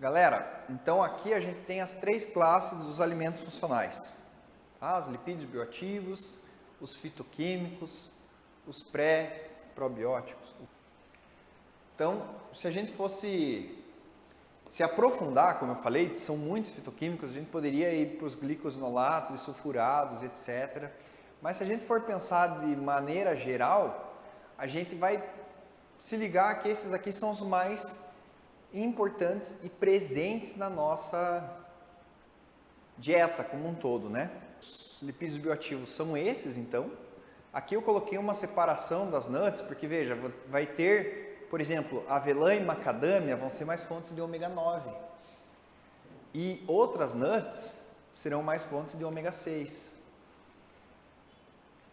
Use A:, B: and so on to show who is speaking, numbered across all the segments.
A: Galera, então aqui a gente tem as três classes dos alimentos funcionais. Tá? Os lipídios bioativos, os fitoquímicos, os pré-probióticos. Então, se a gente fosse se aprofundar, como eu falei, são muitos fitoquímicos, a gente poderia ir para os glicosinolatos e sulfurados, etc. Mas se a gente for pensar de maneira geral, a gente vai se ligar que esses aqui são os mais importantes e presentes na nossa dieta como um todo, né? Os lipídios bioativos são esses, então. Aqui eu coloquei uma separação das nuts, porque veja, vai ter, por exemplo, avelã e macadâmia vão ser mais fontes de ômega 9. E outras nuts serão mais fontes de ômega 6.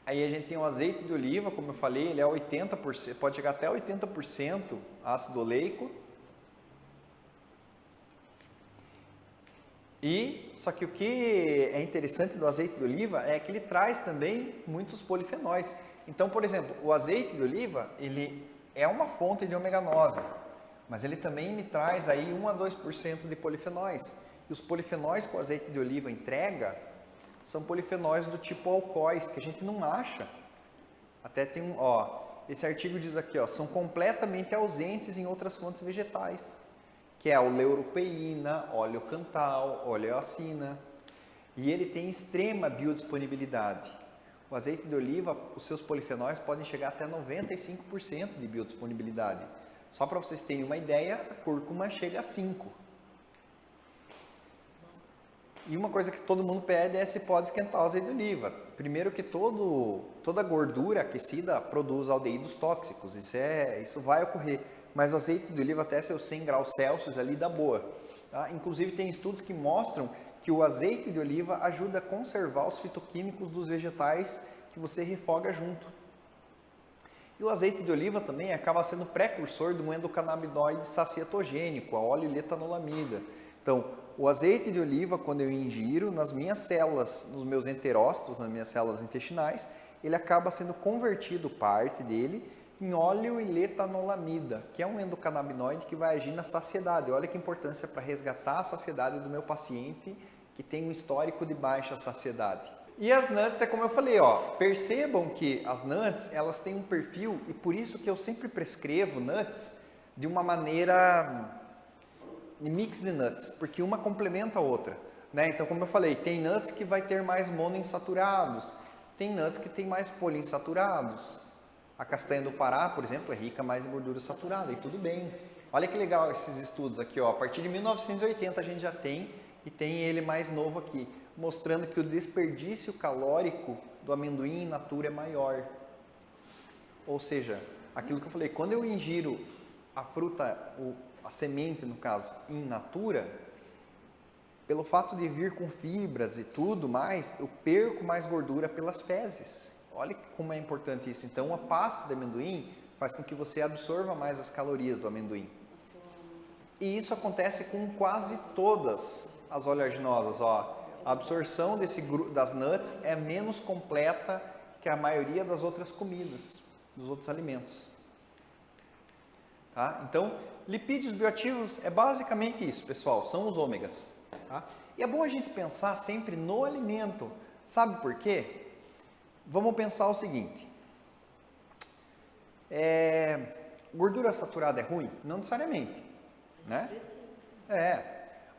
A: Aí a gente tem o azeite de oliva, como eu falei, ele é 80%, pode chegar até 80% ácido oleico. E, só que o que é interessante do azeite de oliva é que ele traz também muitos polifenóis. Então, por exemplo, o azeite de oliva, ele é uma fonte de ômega 9, mas ele também me traz aí 1 a 2% de polifenóis. E os polifenóis que o azeite de oliva entrega são polifenóis do tipo alcoóis, que a gente não acha. Até tem esse artigo diz aqui, são completamente ausentes em outras fontes vegetais, que é a oleuropeína, óleo cantal, oleoacina, e ele tem extrema biodisponibilidade. O azeite de oliva, os seus polifenóis podem chegar até 95% de biodisponibilidade. Só para vocês terem uma ideia, a cúrcuma chega a 5%. E uma coisa que todo mundo pede é se pode esquentar o azeite de oliva. Primeiro que toda gordura aquecida produz aldeídos tóxicos, isso vai ocorrer. Mas o azeite de oliva até seus 100 graus Celsius ali dá boa. Tá? Inclusive tem estudos que mostram que o azeite de oliva ajuda a conservar os fitoquímicos dos vegetais que você refoga junto. E o azeite de oliva também acaba sendo precursor de um endocannabinoide sacietogênico, a oleoletanolamida. Então, o azeite de oliva, quando eu ingiro nas minhas células, nos meus enterócitos, nas minhas células intestinais, ele acaba sendo convertido, parte dele, em oleoletanolamida, que é um endocannabinoide que vai agir na saciedade. Olha que importância para resgatar a saciedade do meu paciente que tem um histórico de baixa saciedade. E as nuts é como eu falei, percebam que as nuts, elas têm um perfil, e por isso que eu sempre prescrevo nuts de uma maneira mix de nuts, porque uma complementa a outra, né? Então, como eu falei, tem nuts que vai ter mais monoinsaturados, tem nuts que tem mais poliinsaturados. A castanha do Pará, por exemplo, é rica mais em gordura saturada, e tudo bem. Olha que legal esses estudos aqui, a partir de 1980 a gente já tem, e tem ele mais novo aqui, mostrando que o desperdício calórico do amendoim in natura é maior. Ou seja, aquilo que eu falei, quando eu ingiro a fruta, a semente no caso, in natura, pelo fato de vir com fibras e tudo mais, eu perco mais gordura pelas fezes. Olha como é importante isso. Então, a pasta de amendoim faz com que você absorva mais as calorias do amendoim. E isso acontece com quase todas as oleaginosas. A absorção das nuts é menos completa que a maioria das outras comidas, dos outros alimentos. Tá? Então, lipídios bioativos é basicamente isso, pessoal, são os ômegas. Tá? E é bom a gente pensar sempre no alimento. Sabe por quê? Vamos pensar o seguinte, gordura saturada é ruim? Não necessariamente, né?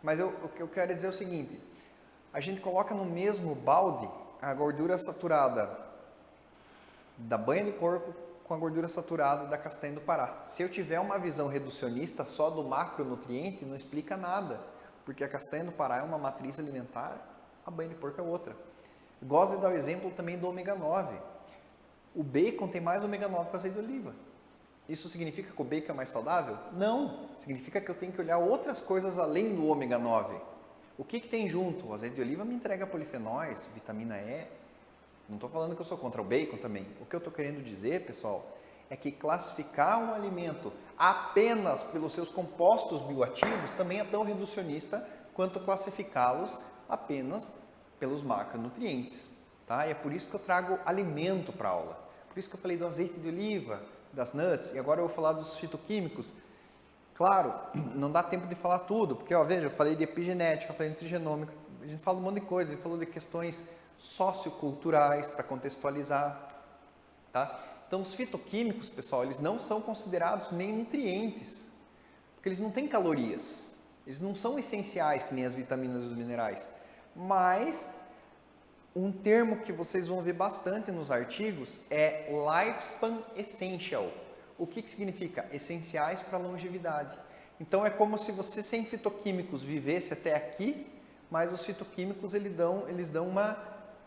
A: Mas o que eu quero dizer é o seguinte, a gente coloca no mesmo balde a gordura saturada da banha de porco com a gordura saturada da castanha do Pará. Se eu tiver uma visão reducionista só do macronutriente, não explica nada, porque a castanha do Pará é uma matriz alimentar, a banha de porco é outra. Gosto de dar o exemplo também do ômega 9. O bacon tem mais ômega 9 que o azeite de oliva. Isso significa que o bacon é mais saudável? Não. Significa que eu tenho que olhar outras coisas além do ômega 9. O que tem junto? O azeite de oliva me entrega polifenóis, vitamina E. Não estou falando que eu sou contra o bacon também. O que eu estou querendo dizer, pessoal, é que classificar um alimento apenas pelos seus compostos bioativos também é tão reducionista quanto classificá-los apenas pelos macronutrientes, tá? E é por isso que eu trago alimento para a aula. Por isso que eu falei do azeite de oliva, das nuts, e agora eu vou falar dos fitoquímicos. Claro, não dá tempo de falar tudo, porque, ó, veja, eu falei de epigenética, eu falei de nutrigenômica, a gente fala um monte de coisa, a gente falou de questões socioculturais para contextualizar, tá? Então, os fitoquímicos, pessoal, eles não são considerados nem nutrientes, porque eles não têm calorias, eles não são essenciais que nem as vitaminas e os minerais, mas um termo que vocês vão ver bastante nos artigos é Lifespan Essential. O que significa? Essenciais para a longevidade. Então é como se você sem fitoquímicos vivesse até aqui, mas os fitoquímicos eles dão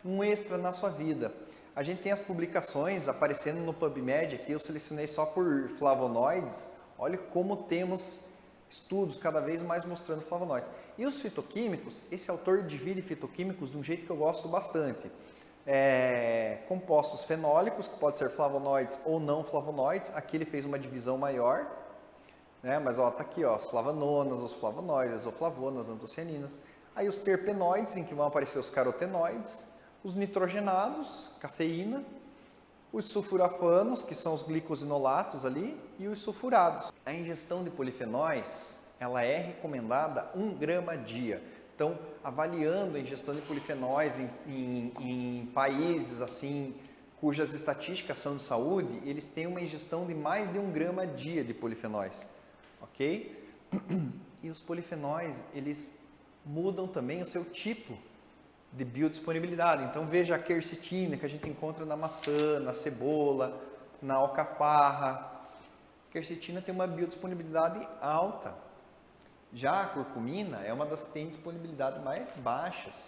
A: um extra na sua vida. A gente tem as publicações aparecendo no PubMed, aqui eu selecionei só por flavonoides. Olha como temos estudos cada vez mais mostrando flavonoides. E os fitoquímicos, esse autor divide fitoquímicos de um jeito que eu gosto bastante. Compostos fenólicos, que pode ser flavonoides ou não flavonoides. Aqui ele fez uma divisão maior, né? Mas ó, tá aqui, ó, as flavononas, os flavonoides, isoflavonas, antocianinas. Aí os terpenoides, em que vão aparecer os carotenoides, os nitrogenados, cafeína, os sulforafanos, que são os glicosinolatos ali, e os sulfurados. A ingestão de polifenóis, ela é recomendada 1 grama dia. Então, avaliando a ingestão de polifenóis em países assim, cujas estatísticas são de saúde, eles têm uma ingestão de mais de 1 grama dia de polifenóis, ok? E os polifenóis, eles mudam também o seu tipo de biodisponibilidade. Então, veja a quercetina que a gente encontra na maçã, na cebola, na alcaparra. A quercetina tem uma biodisponibilidade alta. Já a curcumina é uma das que tem disponibilidade mais baixas.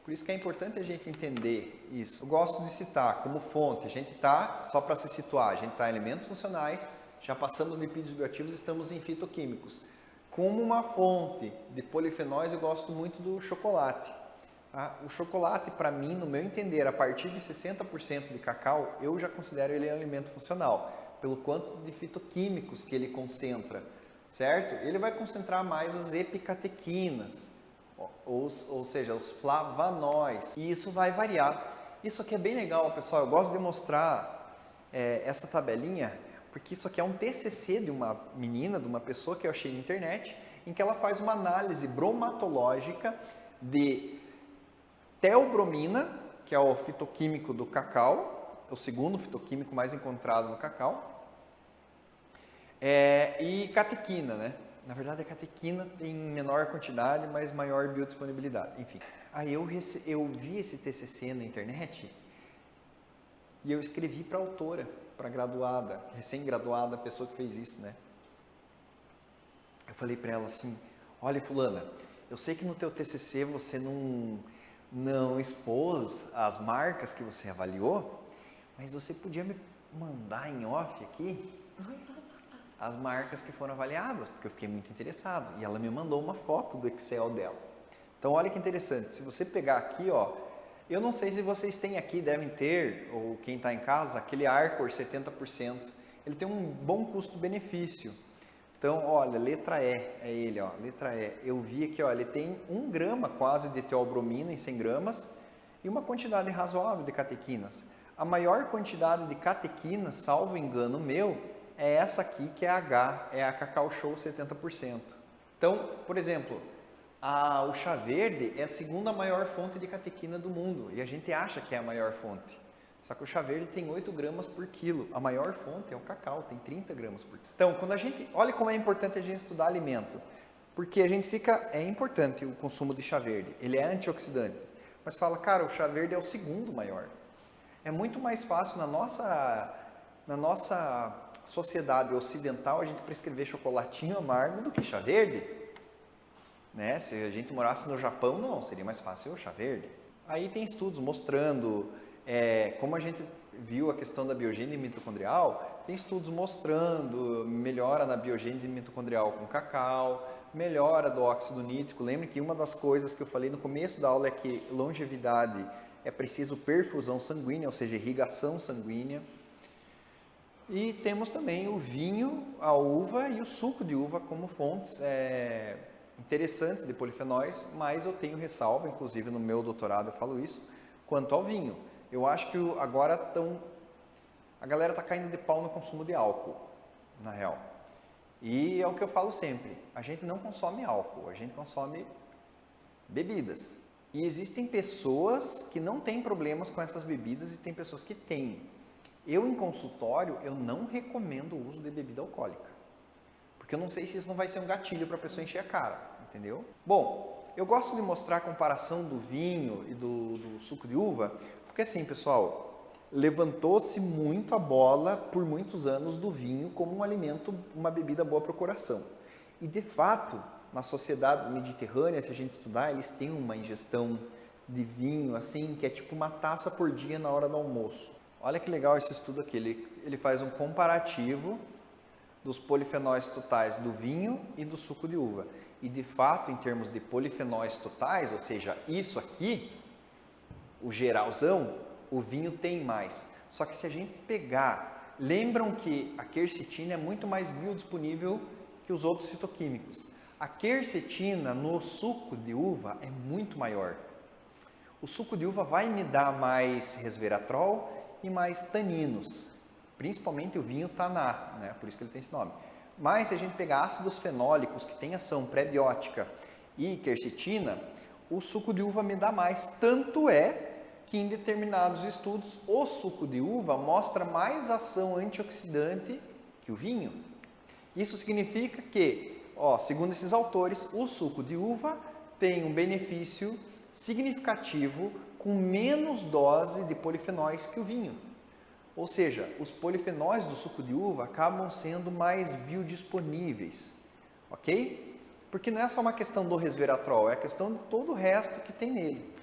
A: Por isso que é importante a gente entender isso. Eu gosto de citar como fonte, a gente está, só para se situar, a gente está em alimentos funcionais, já passamos lipídios bioativos, estamos em fitoquímicos. Como uma fonte de polifenóis, eu gosto muito do chocolate. Tá? O chocolate, para mim, no meu entender, a partir de 60% de cacau, eu já considero ele um alimento funcional, pelo quanto de fitoquímicos que ele concentra. Certo? Ele vai concentrar mais as epicatequinas, ou seja, os flavanoides, e isso vai variar. Isso aqui é bem legal, pessoal, eu gosto de mostrar essa tabelinha, porque isso aqui é um TCC de uma menina, de uma pessoa que eu achei na internet, em que ela faz uma análise bromatológica de teobromina, que é o fitoquímico do cacau, o segundo fitoquímico mais encontrado no cacau, e catequina, né? Na verdade, a catequina tem menor quantidade, mas maior biodisponibilidade. Enfim, aí eu vi esse TCC na internet e eu escrevi para a autora, para a graduada, recém-graduada, a pessoa que fez isso, né? Eu falei para ela assim, olha, fulana, eu sei que no teu TCC você não expôs as marcas que você avaliou, mas você podia me mandar em off aqui as marcas que foram avaliadas, porque eu fiquei muito interessado. E ela me mandou uma foto do Excel dela. Então, olha que interessante. Se você pegar aqui, ó, eu não sei se vocês têm aqui, devem ter, ou quem está em casa, aquele Arcor 70%. Ele tem um bom custo-benefício. Então, olha, letra E, é ele, ó, letra E. Eu vi aqui, ó, ele tem 1 grama quase de teobromina em 100 gramas e uma quantidade razoável de catequinas. A maior quantidade de catequinas, salvo engano meu, é essa aqui que é a H, é a Cacau Show 70%. Então, por exemplo, o chá verde é a segunda maior fonte de catequina do mundo e a gente acha que é a maior fonte. Só que o chá verde tem 8 gramas por quilo. A maior fonte é o cacau, tem 30 gramas por quilo. Então, quando a gente, olha como é importante a gente estudar alimento. Porque a gente é importante o consumo de chá verde, ele é antioxidante. Mas fala, cara, o chá verde é o segundo maior. É muito mais fácil na nossa sociedade ocidental a gente prescrever chocolatinho amargo do que chá verde, né? Se a gente morasse no Japão, não, seria mais fácil o chá verde. Aí tem estudos mostrando, como a gente viu a questão da biogênese mitocondrial, tem estudos mostrando melhora na biogênese mitocondrial com cacau, melhora do óxido nítrico. Lembre que uma das coisas que eu falei no começo da aula é que longevidade é preciso perfusão sanguínea, ou seja, irrigação sanguínea. E temos também o vinho, a uva e o suco de uva como fontes interessantes de polifenóis, mas eu tenho ressalva, inclusive no meu doutorado eu falo isso, quanto ao vinho. Eu acho que agora a galera está caindo de pau no consumo de álcool, na real. E é o que eu falo sempre, a gente não consome álcool, a gente consome bebidas. E existem pessoas que não têm problemas com essas bebidas e tem pessoas que têm. Eu, em consultório, eu não recomendo o uso de bebida alcoólica. Porque eu não sei se isso não vai ser um gatilho para a pessoa encher a cara, entendeu? Bom, eu gosto de mostrar a comparação do vinho e do suco de uva, porque assim, pessoal, levantou-se muito a bola por muitos anos do vinho como um alimento, uma bebida boa para o coração. E de fato, nas sociedades mediterrâneas, se a gente estudar, eles têm uma ingestão de vinho assim, que é tipo uma taça por dia na hora do almoço. Olha que legal esse estudo aqui, ele faz um comparativo dos polifenóis totais do vinho e do suco de uva. E de fato, em termos de polifenóis totais, ou seja, isso aqui, o geralzão, o vinho tem mais. Só que se a gente pegar, lembram que a quercetina é muito mais biodisponível que os outros fitoquímicos. A quercetina no suco de uva é muito maior. O suco de uva vai me dar mais resveratrol e mais taninos, principalmente o vinho taná, né? Por isso que ele tem esse nome. Mas se a gente pegar ácidos fenólicos que têm ação pré-biótica e quercetina, o suco de uva me dá mais. Tanto é que em determinados estudos o suco de uva mostra mais ação antioxidante que o vinho. Isso significa que, segundo esses autores, o suco de uva tem um benefício significativo com menos dose de polifenóis que o vinho. Ou seja, os polifenóis do suco de uva acabam sendo mais biodisponíveis, ok? Porque não é só uma questão do resveratrol, é a questão de todo o resto que tem nele,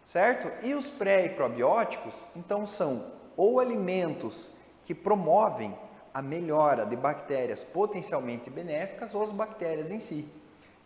A: certo? E os pré e probióticos, então, são ou alimentos que promovem a melhora de bactérias potencialmente benéficas ou as bactérias em si.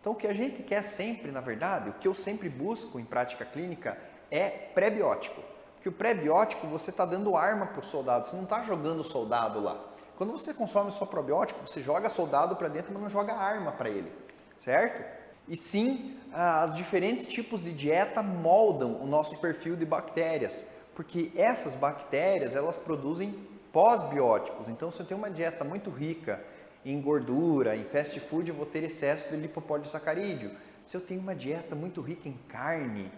A: Então, o que a gente quer sempre, na verdade, o que eu sempre busco em prática clínica é pré-biótico. Porque o pré-biótico, você está dando arma para o soldado, você não está jogando o soldado lá. Quando você consome só probiótico, você joga soldado para dentro, mas não joga arma para ele, certo? E sim, os diferentes tipos de dieta moldam o nosso perfil de bactérias, porque essas bactérias, elas produzem pós-bióticos. Então, se eu tenho uma dieta muito rica em gordura, em fast food, eu vou ter excesso de lipopolissacarídeo. Se eu tenho uma dieta muito rica em carne,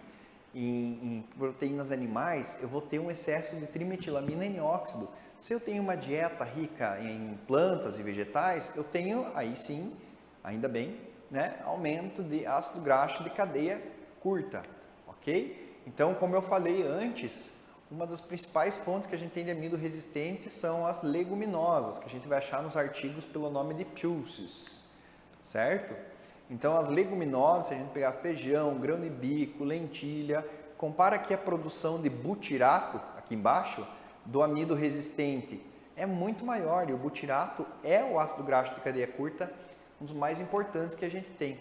A: em proteínas animais, eu vou ter um excesso de trimetilamina e óxido. Se eu tenho uma dieta rica em plantas e vegetais, eu tenho, aí sim, ainda bem, né, aumento de ácido graxo de cadeia curta, ok? Então, como eu falei antes, uma das principais fontes que a gente tem de amido resistente são as leguminosas, que a gente vai achar nos artigos pelo nome de Pulses, certo? Então, as leguminosas, se a gente pegar feijão, grão de bico, lentilha, compara aqui a produção de butirato, aqui embaixo, do amido resistente, é muito maior, e o butirato é o ácido graxo de cadeia curta, um dos mais importantes que a gente tem.